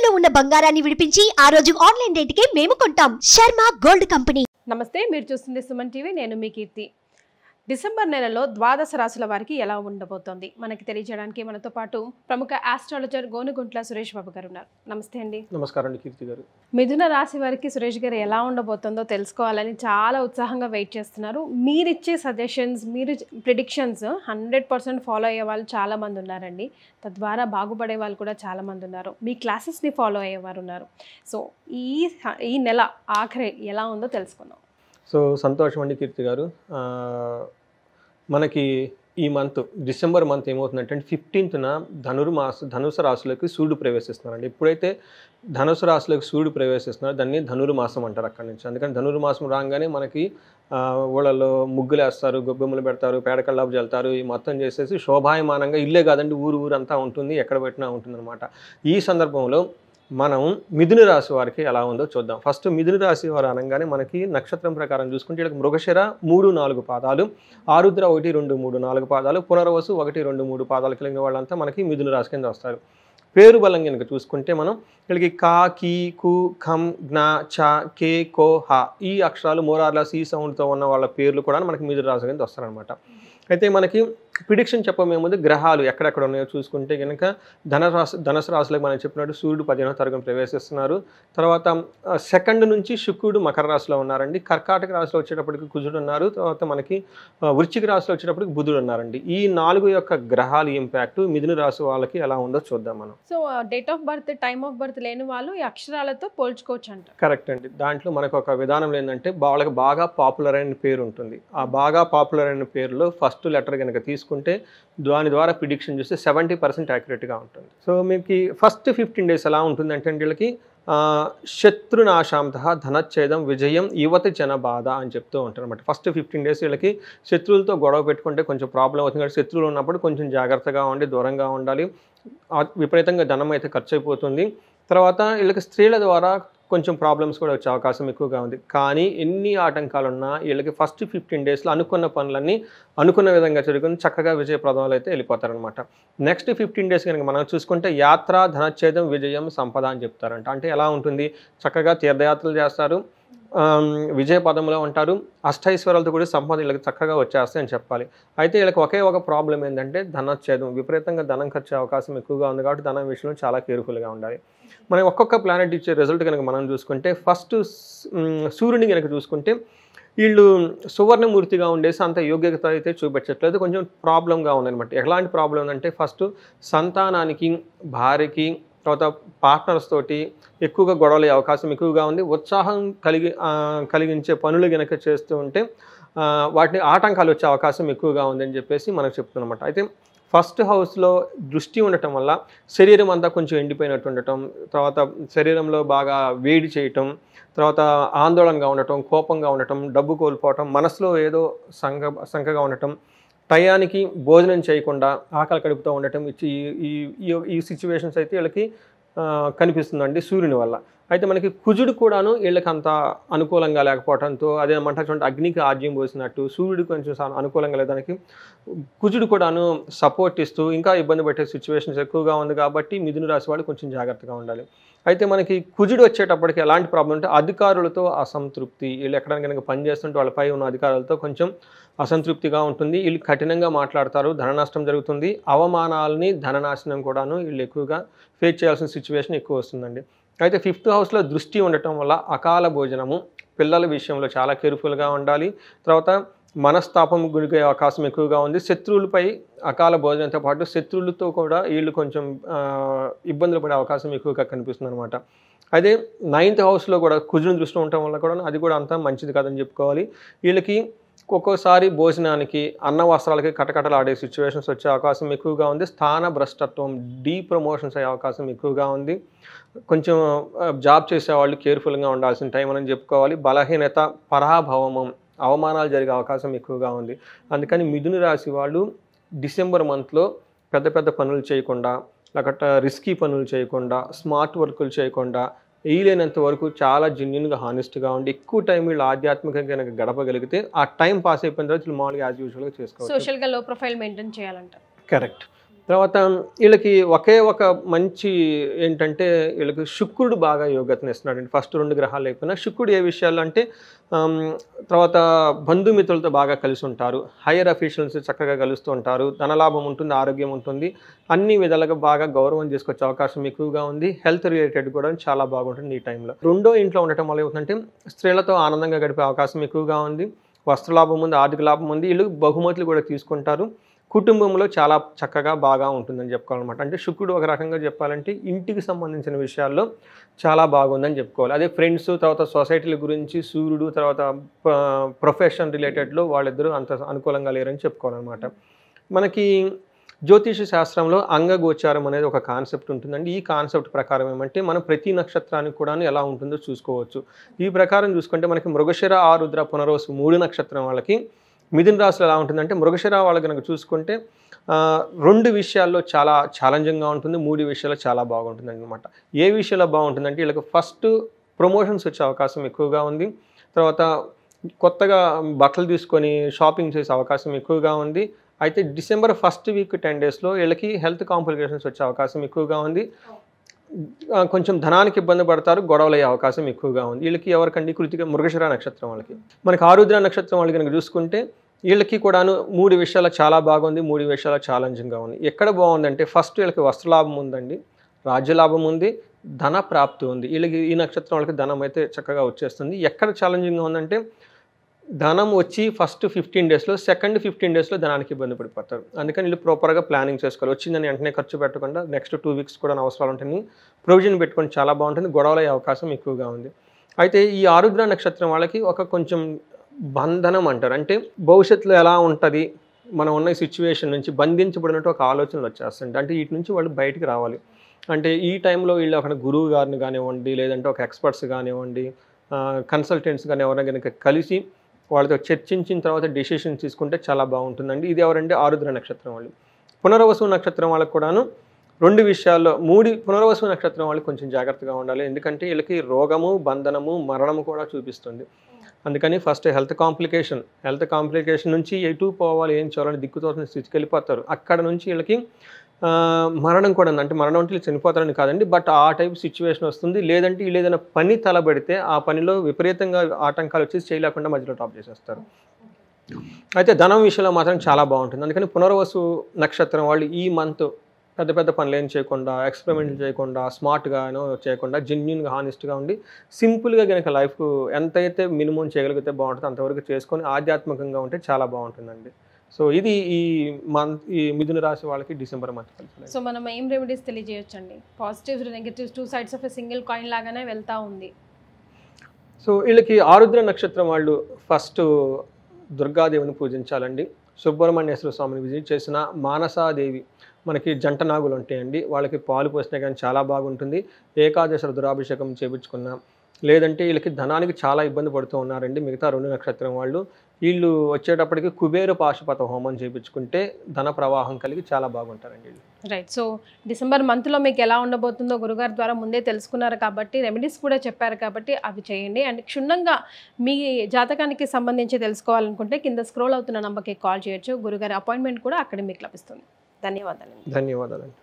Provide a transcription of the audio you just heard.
తాకట్టులో ఉన్న బంగారాన్ని విడిపించి ఆ రోజు ఆన్లైన్ రేటుకే మేము కొంటాం. Sharma gold company. నమస్తే, మీరు చూస్తుంది సుమన్ టీవీ. నేను మీ కీర్తి. డిసెంబర్ నెలలో ద్వాదశ రాశుల వారికి ఎలా ఉండబోతోంది మనకి తెలియజేయడానికి మనతో పాటు ప్రముఖ ఆస్ట్రాలజర్ గోనుగుంట్ల సురేష్ బాబు గారు ఉన్నారు. నమస్తే అండి. నమస్కారం అండి కీర్తి గారు. మిథున రాశి వారికి సురేష్ గారు ఎలా ఉండబోతుందో తెలుసుకోవాలని చాలా ఉత్సాహంగా వెయిట్ చేస్తున్నారు. మీరిచ్చే సజెషన్స్, మీరు ప్రిడిక్షన్స్ 100% ఫాలో అయ్యే వాళ్ళు చాలామంది ఉన్నారండి. తద్వారా బాగుపడే వాళ్ళు కూడా చాలామంది ఉన్నారు. మీ క్లాసెస్ని ఫాలో అయ్యేవారు ఉన్నారు. సో ఈ నెల ఆఖరి ఎలా ఉందో తెలుసుకుందాం. సో సంతోషం అండి కీర్తి గారు. మనకి ఈ మంత్ డిసెంబర్ మంత్ ఏమవుతుందంటే 15న ధనుసు రాశిలోకి సూర్యుడు ప్రవేశిస్తున్నారండి. ఎప్పుడైతే ధనుసు రాశిలోకి సూర్యుడు ప్రవేశిస్తున్నారో దాన్ని ధనుర్మాసం అంటారు అక్కడి నుంచి. అందుకని ధనుర్మాసం రాగానే మనకి ఊళ్ళల్లో ముగ్గులు వేస్తారు, గొబ్బెమ్మలు పెడతారు, పేడకల్లాపు జల్లుతారు. ఈ మొత్తం చేసేసి శోభాయమానంగా ఇల్లే కాదండి ఊరంతా ఉంటుంది, ఎక్కడ పెట్టినా ఉంటుందన్నమాట. ఈ సందర్భంలో మనం మిథున రాశి వారికి ఎలా ఉందో చూద్దాం. ఫస్ట్ మిథున రాశి వారు అనగానే మనకి నక్షత్రం ప్రకారం చూసుకుంటే వీళ్ళకి మృగశిర 3-4 పాదాలు, ఆరుద్ర 1-2-3-4 పాదాలు, పునర్వసు 1-2-3 పాదాలు కలిగిన వాళ్ళంతా మనకి మిథున రాశి కింద వస్తారు. పేరు బలం కనుక చూసుకుంటే మనం వీళ్ళకి కా, కీ, కు, ఖం, జ్ఞ, చ, కే, కో, హ ఈ అక్షరాలు మోరార్లాస్ ఈ సౌండ్తో ఉన్న వాళ్ళ పేర్లు కూడా మనకి మిథున రాశి కింద వస్తారనమాట. అయితే మనకి ప్రిడిక్షన్ చెప్పమే ముందు గ్రహాలు ఎక్కడెక్కడ ఉన్నాయో చూసుకుంటే కనుక ధనుసు రాశిలోకి మనం చెప్పినట్టు సూర్యుడు 15వ తారీఖున ప్రవేశిస్తున్నారు. తర్వాత 2 నుంచి శుక్రుడు మకర రాశిలో ఉన్నారండి. కర్కాటక రాశిలో వచ్చేటప్పటికి కుజుడు ఉన్నారు. తర్వాత మనకి వృశ్చిక రాశిలో వచ్చేటప్పటికి బుధుడు ఉన్నారండి. ఈ 4 యొక్క గ్రహాల ఇంపాక్ట్ మిథున రాశి వాళ్ళకి ఎలా ఉందో చూద్దాం మనం. So date of birth, time of birth లేని వాళ్ళు ఈ అక్షరాలతో పోల్చుకోవచ్చు అంట. కరెక్ట్ అండి. దాంట్లో మనకు ఒక విధానం ఏంటంటే వాళ్ళకి బాగా పాపులర్ అయిన పేరు ఉంటుంది. ఆ బాగా పాపులర్ అయిన పేరులో ఫస్ట్ లెటర్ కనుక తీసుకుంటే దాని ద్వారా ప్రిడిక్షన్ చూస్తే 70% యాక్యురేట్గా ఉంటుంది. సో మీకు ఫస్ట్ 15 డేస్ ఎలా ఉంటుందంటే వీళ్ళకి శత్రునాశాంత ధనచ్ఛేదం విజయం యువతి జన బాధ అని చెప్తూ ఉంటారు అనమాట. ఫస్ట్ 15 డేస్ వీళ్ళకి శత్రువులతో గొడవ పెట్టుకుంటే కొంచెం ప్రాబ్లం అవుతుంది. కాబట్టి శత్రువులు ఉన్నప్పుడు కొంచెం జాగ్రత్తగా ఉండి దూరంగా ఉండాలి. విపరీతంగా ధనం అయితే ఖర్చు అయిపోతుంది. తర్వాత వీళ్ళకి స్త్రీల ద్వారా కొంచెం ప్రాబ్లమ్స్ కూడా వచ్చే అవకాశం ఎక్కువగా ఉంది. కానీ ఎన్ని ఆటంకాలు ఉన్నా వీళ్ళకి ఫస్ట్ 15 డేస్లో అనుకున్న పనులన్నీ అనుకున్న విధంగా జరుగుతుంది, చక్కగా విజయప్రదంలో అయితే వెళ్ళిపోతారనమాట. నెక్స్ట్ 15 డేస్ కనుక మనం చూసుకుంటే యాత్ర ధనచ్ఛేదం విజయం సంపద అని చెప్తారంట. అంటే ఎలా ఉంటుంది, చక్కగా తీర్థయాత్రలు చేస్తారు, విజయ పదంలో ఉంటారు, అష్టైశ్వర్యాలతో కూడా సంపద వీళ్ళకి చక్కగా వచ్చేస్తాయి అని చెప్పాలి. అయితే వీళ్ళకి ఒకే ఒక ప్రాబ్లం ఏంటంటే ధనచ్ఛేదం, విపరీతంగా ధనం ఖర్చు అవకాశం ఎక్కువగా ఉంది. కాబట్టి ధనం విషయంలో చాలా కేర్ఫుల్గా ఉండాలి. మనం ఒక్కొక్క ప్లానెట్ ఇచ్చే రిజల్ట్ కనుక మనం చూసుకుంటే ఫస్ట్ సూర్యుని కనుక చూసుకుంటే వీళ్ళు సువర్ణమూర్తిగా ఉండేసి అంత యోగ్యత అయితే చూపించట్లేదు, కొంచెం ప్రాబ్లంగా ఉందన్నమాట. ఎలాంటి ప్రాబ్లం అంటే ఫస్ట్ సంతానానికి, భార్యకి, తర్వాత పార్ట్నర్స్ తోటి ఎక్కువగా గొడవలే అవకాశం ఎక్కువగా ఉంది. ఉత్సాహం కలిగించే పనులు కనుక చేస్తూ ఉంటే వాటిని ఆటంకాలు వచ్చే అవకాశం ఎక్కువగా ఉందని చెప్పేసి మనకు చెప్తున్నమాట. అయితే ఫస్ట్ హౌస్లో దృష్టి ఉండటం వల్ల శరీరం అంతా కొంచెం ఎండిపోయినట్టు ఉండటం, తర్వాత శరీరంలో బాగా వేడి చేయటం, తర్వాత ఆందోళనగా ఉండటం, కోపంగా ఉండటం, డబ్బు కోల్పోవటం, మనసులో ఏదో సంకగా ఉండటం, టయానికి భోజనం చేయకుండా ఆకలి కడుపుతూ ఉండటం, ఈ సిచ్యువేషన్స్ అయితే వీళ్ళకి కనిపిస్తుందండి సూర్యుని వల్ల. అయితే మనకి కుజుడు కూడాను వీళ్ళకి అంత అనుకూలంగా లేకపోవడంతో అదేమంటే అగ్నికి ఆజ్యం పోసినట్టు సూర్యుడు కొంచెం అనుకూలంగా లేదానికి కుజుడు కూడాను సపోర్ట్ ఇస్తూ ఇంకా ఇబ్బంది పెట్టే సిచ్యువేషన్స్ ఎక్కువగా ఉంది. కాబట్టి మిథున రాశి వాళ్ళు కొంచెం జాగ్రత్తగా ఉండాలి. అయితే మనకి కుజుడు వచ్చేటప్పటికి ఎలాంటి ప్రాబ్లం అంటే అధికారులతో అసంతృప్తి, వీళ్ళు ఎక్కడానికి కనుక పనిచేస్తుంటే వాళ్ళపై ఉన్న అధికారులతో కొంచెం అసంతృప్తిగా ఉంటుంది. వీళ్ళు కఠినంగా మాట్లాడతారు, ధన నష్టం జరుగుతుంది, అవమానాలని ధననాశనం కూడాను వీళ్ళు ఎక్కువగా ఫేస్ చేయాల్సిన సిచ్యువేషన్ ఎక్కువ వస్తుందండి. అయితే 5th హౌస్లో దృష్టి ఉండటం వల్ల అకాల భోజనము, పిల్లల విషయంలో చాలా కేర్ఫుల్గా ఉండాలి. తర్వాత మనస్తాపం గురికే అవకాశం ఎక్కువగా ఉంది. శత్రువులపై అకాల భోజనంతో పాటు శత్రువులతో కూడా వీళ్ళు కొంచెం ఇబ్బందులు పడే అవకాశం ఎక్కువగా కనిపిస్తుంది అనమాట. అదే 9th హౌస్లో కూడా కుజుని దృష్టి ఉండటం వల్ల కూడా అది కూడా అంత మంచిది కాదని చెప్పుకోవాలి. వీళ్ళకి ఒక్కోసారి భోజనానికి, అన్న వస్త్రాలకి కటకటలాడే సిచ్యువేషన్స్ వచ్చే అవకాశం ఎక్కువగా ఉంది. స్థాన భ్రష్టత్వం, ప్రమోషన్స్ అయ్యే అవకాశం ఎక్కువగా ఉంది. కొంచెం జాబ్ చేసేవాళ్ళు కేర్ఫుల్గా ఉండాల్సిన టైం అని చెప్పుకోవాలి. బలహీనత, పరాభవము, అవమానాలు జరిగే అవకాశం ఎక్కువగా ఉంది. అందుకని మిథున రాశి వాళ్ళు డిసెంబర్ మంత్లో పెద్ద పెద్ద పనులు చేయకుండా, లేకపోతే రిస్కీ పనులు చేయకుండా, స్మార్ట్ వర్కులు చేయకుండా వీలైనంత వరకు చాలా జెన్యున్గా హానెస్ట్గా ఉండి ఎక్కువ టైం వీళ్ళు ఆధ్యాత్మికంగా కనుక గడపగలిగితే ఆ టైం పాస్ అయిపోయిన తర్వాత మామూలుగా యాజ్ యూజువల్గా చేసుకోవచ్చు. సోషల్గా లో ప్రొఫైల్ మెయింటైన్ చేయాలంట. కరెక్ట్. తర్వాత వీళ్ళకి ఒకే ఒక మంచి ఏంటంటే వీళ్ళకి శుక్రుడు బాగా యోగ్యతను ఇస్తున్నాడండి. ఫస్ట్ 2 గ్రహాలు అయిపోయినా శుక్రుడు ఏ విషయాల్లో అంటే తర్వాత బంధుమిత్రులతో బాగా కలిసి ఉంటారు, హైయర్ అఫీషియల్స్ చక్కగా కలుస్తూ ఉంటారు, ధనలాభం ఉంటుంది, ఆరోగ్యం ఉంటుంది, అన్ని విధాలుగా బాగా గౌరవం చేసుకొచ్చే అవకాశం ఎక్కువగా ఉంది. హెల్త్ రిలేటెడ్ కూడా చాలా బాగుంటుంది ఈ టైంలో. రెండో ఇంట్లో ఉండటం వల్ల ఏమవుతుందంటే స్త్రీలతో ఆనందంగా గడిపే అవకాశం ఎక్కువగా ఉంది, వస్త్రలాభం ఉంది, ఆర్థిక లాభం ఉంది, వీళ్ళు బహుమతులు కూడా తీసుకుంటారు, కుటుంబంలో చాలా చక్కగా బాగా ఉంటుందని చెప్పుకోవాలన్నమాట. అంటే శుక్రుడు ఒక రకంగా చెప్పాలంటే ఇంటికి సంబంధించిన విషయాల్లో చాలా బాగుందని చెప్పుకోవాలి. అదే ఫ్రెండ్స్ తర్వాత సొసైటీల గురించి సూర్యుడు తర్వాత ప్రొఫెషన్ రిలేటెడ్లో వాళ్ళిద్దరూ అంత అనుకూలంగా లేరని చెప్పుకోవాలన్నమాట. మనకి జ్యోతిష శాస్త్రంలో అంగగోచారం అనేది ఒక కాన్సెప్ట్ ఉంటుందండి. ఈ కాన్సెప్ట్ ప్రకారం ఏమంటే మనం ప్రతి నక్షత్రానికి కూడా ఎలా ఉంటుందో చూసుకోవచ్చు. ఈ ప్రకారం చూసుకుంటే మనకి మృగశిర, ఆరుద్ర, పునర్వసు 3 నక్షత్రం వాళ్ళకి మిథున రాశిలో ఎలా ఉంటుందంటే మృగశిర వాళ్ళు కనుక చూసుకుంటే 2 విషయాల్లో చాలా ఛాలెంజింగ్గా ఉంటుంది, 3 విషయాల్లో చాలా బాగుంటుంది అనమాట. ఏ విషయంలో బాగుంటుందంటే వీళ్ళకి ఫస్ట్ ప్రమోషన్స్ వచ్చే అవకాశం ఎక్కువగా ఉంది, తర్వాత కొత్తగా బట్టలు తీసుకొని షాపింగ్ చేసే అవకాశం ఎక్కువగా ఉంది. అయితే డిసెంబర్ 1st వీక్ 10 డేస్లో వీళ్ళకి హెల్త్ కాంప్లికేషన్స్ వచ్చే అవకాశం ఎక్కువగా ఉంది, కొంచెం ధనానికి ఇబ్బంది పడతారు, గొడవలు అయ్యే అవకాశం ఎక్కువగా ఉంది. వీళ్ళకి ఎవరికండి కృతిక మృగశిర నక్షత్రం వాళ్ళకి. మనకి ఆరుద్ర నక్షత్రం వాళ్ళకి కనుక చూసుకుంటే వీళ్ళకి కూడాను 3 విషయాలు చాలా బాగుంది, 3 విషయాలు ఛాలెంజింగ్గా ఉంది. ఎక్కడ బాగుందంటే ఫస్ట్ వీళ్ళకి వస్త్రలాభం ఉందండి, రాజ్యలాభం ఉంది, ధన ప్రాప్తి ఉంది. వీళ్ళకి ఈ నక్షత్రం వాళ్ళకి ధనం అయితే చక్కగా వచ్చేస్తుంది. ఎక్కడ ఛాలెంజింగ్గా ఉందంటే ధనం వచ్చి ఫస్ట్ 15 డేస్లో, సెకండ్ 15 డేస్లో ధనానికి ఇబ్బంది పడిపోతారు. అందుకని వీళ్ళు ప్రాపర్గా ప్లానింగ్ చేసుకోవాలి. వచ్చిందని వెంటనే ఖర్చు పెట్టకుండా నెక్స్ట్ 2 వీక్స్ కూడా అవసరాలు ఉంటాయి, ప్రొవిజన్ పెట్టుకొని చాలా బాగుంటుంది, గొడవలు అయ్యే అవకాశం ఎక్కువగా ఉంది. అయితే ఈ ఆరుద్ర నక్షత్రం వాళ్ళకి ఒక కొంచెం బంధనం అంటారు, అంటే భవిష్యత్తులో ఎలా ఉంటుంది మనం ఉన్న సిచ్యువేషన్ నుంచి బంధించబడినట్టు ఒక ఆలోచనలు వచ్చేస్తుంటాయి. అంటే వీటి నుంచి వాళ్ళు బయటికి రావాలి. అంటే ఈ టైంలో వీళ్ళు అక్కడ గురువు గారిని కానివ్వండి, లేదంటే ఒక ఎక్స్పర్ట్స్ కానివ్వండి, కన్సల్టెంట్స్ కానీ ఎవరైనా కనుక కలిసి వాళ్ళతో చర్చించిన తర్వాత డెసిషన్స్ తీసుకుంటే చాలా బాగుంటుందండి. ఇది ఎవరంటే ఆరుద్ర నక్షత్రం వాళ్ళు. పునర్వసు నక్షత్రం వాళ్ళకి కూడాను 2 విషయాల్లో పునర్వసు నక్షత్రం వాళ్ళకి కొంచెం జాగ్రత్తగా ఉండాలి. ఎందుకంటే వీళ్ళకి రోగము, బంధనము, మరణము కూడా చూపిస్తుంది. అందుకని ఫస్ట్ హెల్త్ కాంప్లికేషన్ నుంచి ఎటు పోవాలి, ఏం చేయాలని దిక్కుతోచిన స్థితికి వెళ్ళిపోతారు. అక్కడ నుంచి వీళ్ళకి మరణం కూడా ఉంది. అంటే మరణం అంటే చనిపోతారని కాదండి, బట్ ఆ టైప్ సిచ్యువేషన్ వస్తుంది. లేదంటే వీళ్ళు ఏదైనా పని తలబెడితే ఆ పనిలో విపరీతంగా ఆటంకాలు వచ్చేసి చేయలేకుండా మధ్యలో టాప్ చేసేస్తారు. అయితే ధనం విషయంలో మాత్రం చాలా బాగుంటుంది. అందుకని పునర్వసు నక్షత్రం వాళ్ళు ఈ మంత్ పెద్ద పెద్ద పనులు ఏం చేయకుండా, ఎక్స్పెరిమెంట్లు చేయకుండా, స్మార్ట్గానో చేయకుండా, జెన్యున్గా హానెస్ట్గా ఉండి సింపుల్గా కనుక లైఫ్ ఎంతైతే మినిమం చేయగలిగితే బాగుంటుందో అంతవరకు చేసుకొని ఆధ్యాత్మికంగా ఉంటే చాలా బాగుంటుందండి. సో ఇది ఈ మిథున రాశి వాళ్ళకి డిసెంబర్ మంత్ కలిసి. సో మనం ఏం రెమెడీస్ తెలియజేయొచ్చండి? Positives negatives 2 sides of a single coin లాగానే వెళ్తూ ఉంది. సో వీళ్ళకి ఆరుద్ర నక్షత్రం వాళ్ళు ఫస్ట్ దుర్గాదేవిని పూజించాలండి. సుబ్రహ్మణ్యేశ్వర స్వామిని విజిట్ చేసిన మానసాదేవి మనకి జంట నాగులు ఉంటాయండి, వాళ్ళకి పాలు పోసినా కానీ చాలా బాగుంటుంది. ఏకాదశ రుద్రాభిషేకం చేయించుకున్నా, లేదంటే వీళ్ళకి ధనానికి చాలా ఇబ్బంది పడుతూ ఉన్నారండి మిగతా 2 నక్షత్రం వాళ్ళు. వీళ్ళు వచ్చేటప్పటికి కుబేర పాశుపత హోమం చేయించుకుంటే ధన ప్రవాహం కలిగి చాలా బాగుంటారండి వీళ్ళు. రైట్. సో డిసెంబర్ మంత్లో మీకు ఎలా ఉండబోతుందో గురుగారి ద్వారా ముందే తెలుసుకున్నారు కాబట్టి, రెమెడీస్ కూడా చెప్పారు కాబట్టి అవి చేయండి. అండ్ క్షుణ్ణంగా మీ జాతకానికి సంబంధించి తెలుసుకోవాలనుకుంటే కింద స్క్రోల్ అవుతున్న నంబర్కి కాల్ చేయొచ్చు. గురుగారి అపాయింట్మెంట్ కూడా అక్కడ మీకు లభిస్తుంది. ధన్యవాదాలు. ధన్యవాదాలండి.